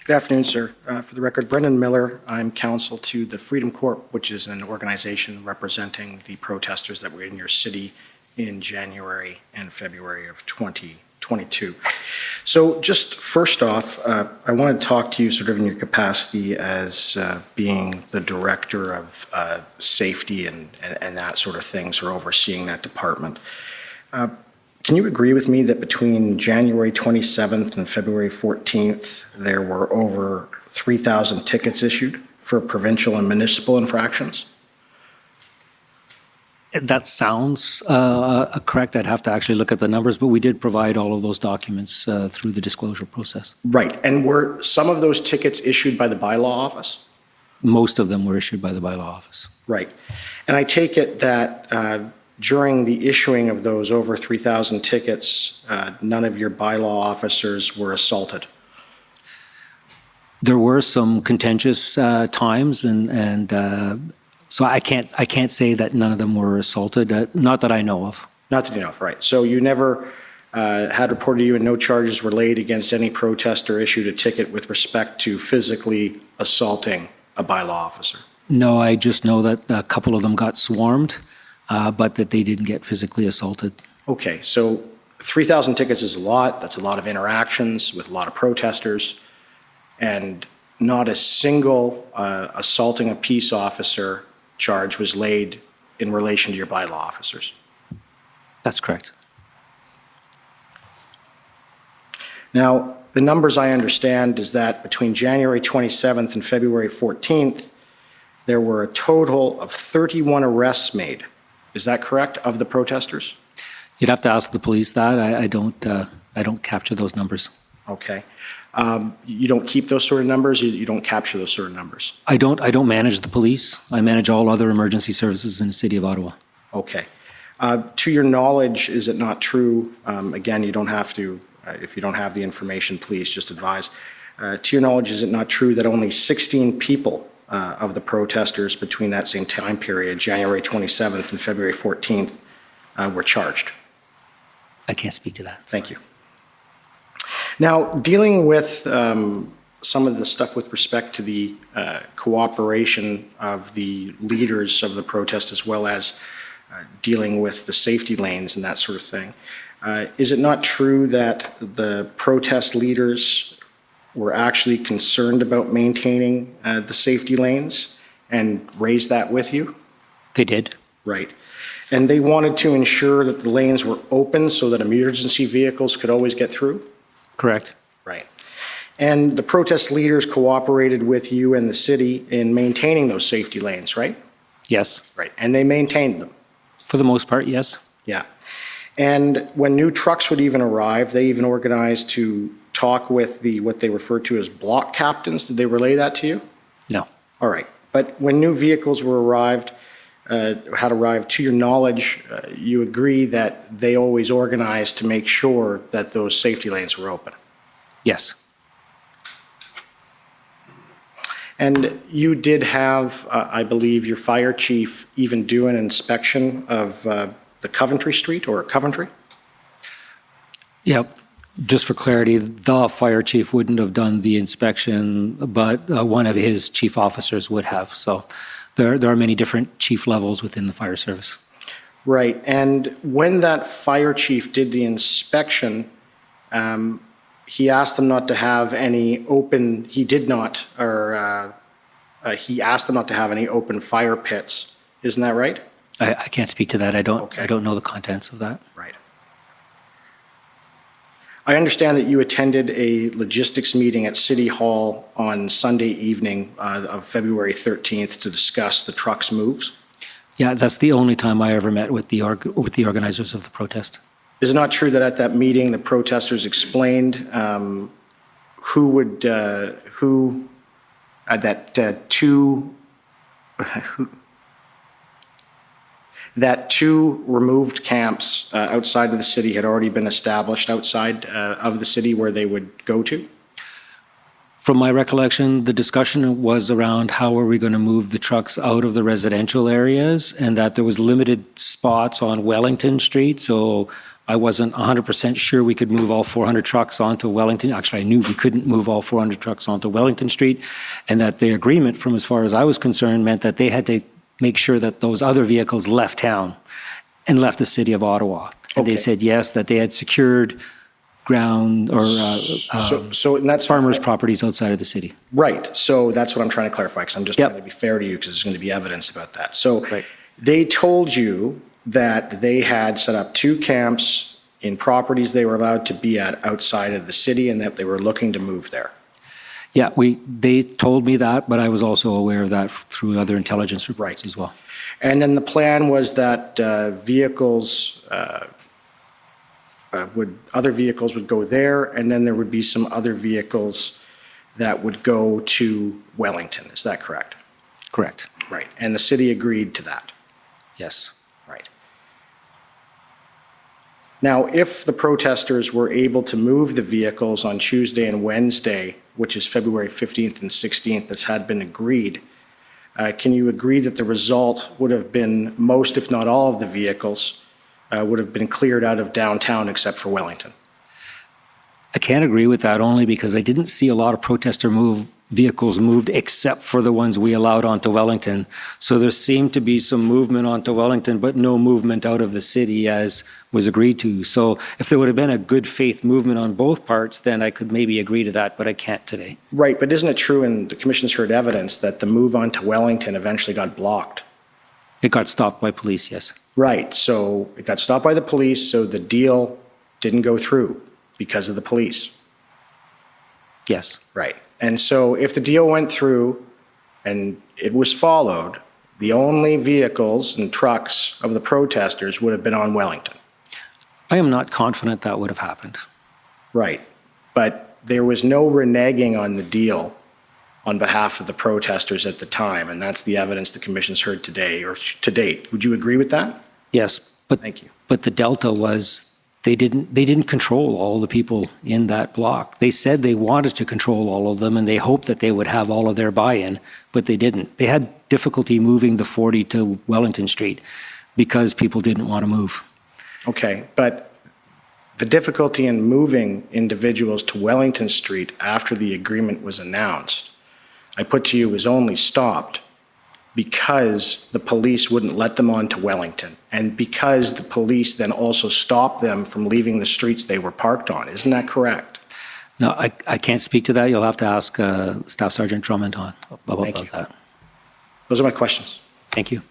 Good afternoon, sir. For the record, Brendan Miller. I'm counsel to the Freedom Corp, which is an organization representing the protesters that were in your city in January and February of 2022. So just first off, I want to talk to you sort of in your capacity as being the director of safety and that sort of things, or overseeing that department. Can you agree with me that between January 27th and February 14th, there were over 3,000 tickets issued for provincial and municipal infractions? That sounds correct. I'd have to actually look at the numbers, but we did provide all of those documents through the disclosure process. Right. And were some of those tickets issued by the bylaw office? Most of them were issued by the bylaw office. Right. And I take it that during the issuing of those over 3,000 tickets, none of your bylaw officers were assaulted? There were some contentious times, and so I can't say that none of them were assaulted, not that I know of. Not that you know of, right. So you never had reported to you and no charges were laid against any protester issued a ticket with respect to physically assaulting a bylaw officer? No, I just know that a couple of them got swarmed, but that they didn't get physically assaulted. Okay, so 3,000 tickets is a lot. That's a lot of interactions with a lot of protesters, and not a single assaulting a peace officer charge was laid in relation to your bylaw officers. That's correct. Now, the numbers I understand is that between January 27th and February 14th, there were a total of 31 arrests made. Is that correct, of the protesters? You'd have to ask the police that. I don't capture those numbers. Okay. You don't keep those sort of numbers? You don't capture those sort of numbers? I don't manage the police. I manage all other emergency services in the city of Ottawa. Okay. To your knowledge, is it not true, again, you don't have to, if you don't have the information, please just advise. To your knowledge, is it not true that only 16 people of the protesters between that same time period, January 27th and February 14th, were charged? I can't speak to that. Thank you. Now, dealing with some of the stuff with respect to the cooperation of the leaders of the protest, as well as dealing with the safety lanes and that sort of thing, is it not true that the protest leaders were actually concerned about maintaining the safety lanes and raised that with you? They did. Right. And they wanted to ensure that the lanes were open so that emergency vehicles could always get through? Correct. Right. And the protest leaders cooperated with you and the city in maintaining those safety lanes, right? Yes. Right. And they maintained them? For the most part, yes. Yeah. And when new trucks would even arrive, they even organized to talk with what they refer to as block captains. Did they relay that to you? No. All right. But when new vehicles had arrived, to your knowledge, you agree that they always organized to make sure that those safety lanes were open? Yes. And you did have, I believe, your fire chief even do an inspection of the Coventry Street, or Coventry? Yep. Just for clarity, the fire chief wouldn't have done the inspection, but one of his chief officers would have. So there are many different chief levels within the fire service. Right. And when that fire chief did the inspection, he asked them not to have any open, he did not, or he asked them not to have any open fire pits. Isn't that right? I can't speak to that. I don't Okay. know the contents of that. Right. I understand that you attended a logistics meeting at City Hall on Sunday evening of February 13th to discuss the truck's moves. Yeah, that's the only time I ever met with the organizers of the protest. Is it not true that at that meeting the protesters explained that two removed camps outside of the city had already been established outside of the city where they would go to? From my recollection, the discussion was around how are we going to move the trucks out of the residential areas, and that there was limited spots on Wellington Street. So I wasn't 100% sure we could move all 400 trucks onto Wellington. Actually, I knew we couldn't move all 400 trucks onto Wellington Street, and that the agreement, from as far as I was concerned, meant that they had to make sure that those other vehicles left town and left the city of Ottawa. And they said yes, that they had secured ground or and that's farmers' properties outside of the city. Right. So that's what I'm trying to clarify, because I'm just trying to be fair to you, because there's going to be evidence about that. So they told you that they had set up 2 camps in properties they were allowed to be at outside of the city, and that they were looking to move there. Yeah, they told me that, but I was also aware of that through other intelligence reports as well. And then the plan was that other vehicles would go there, and then there would be some other vehicles that would go to Wellington. Is that correct? Correct. Right. And the city agreed to that. Yes. Right. Now, if the protesters were able to move the vehicles on Tuesday and Wednesday, which is February 15th and 16th, as had been agreed, can you agree that the result would have been most, if not all, of the vehicles would have been cleared out of downtown except for Wellington? I can't agree with that, only because I didn't see a lot of vehicles moved except for the ones we allowed onto Wellington. So there seemed to be some movement onto Wellington, but no movement out of the city as was agreed to. So if there would have been a good faith movement on both parts, then I could maybe agree to that, but I can't today. Right, but isn't it true, and the Commission's heard evidence, that the move onto Wellington eventually got blocked? It got stopped by police, yes. Right, so it got stopped by the police, so the deal didn't go through because of the police. Yes. Right. And so if the deal went through and it was followed, the only vehicles and trucks of the protesters would have been on Wellington. I am not confident that would have happened. Right. But there was no reneging on the deal on behalf of the protesters at the time, and that's the evidence the Commission's heard today, or to date. Would you agree with that? Yes, but thank you. But the delta was they didn't control all the people in that block. They said they wanted to control all of them, and they hoped that they would have all of their buy-in, but they didn't. They had difficulty moving the 40 to Wellington Street because people didn't want to move. Okay, but the difficulty in moving individuals to Wellington Street after the agreement was announced, I put to you, was only stopped because the police wouldn't let them on to Wellington, and because the police then also stopped them from leaving the streets they were parked on. Isn't that correct? No, I can't speak to that. You'll have to ask Staff Sergeant Drummond about that. Those are my questions. Thank you.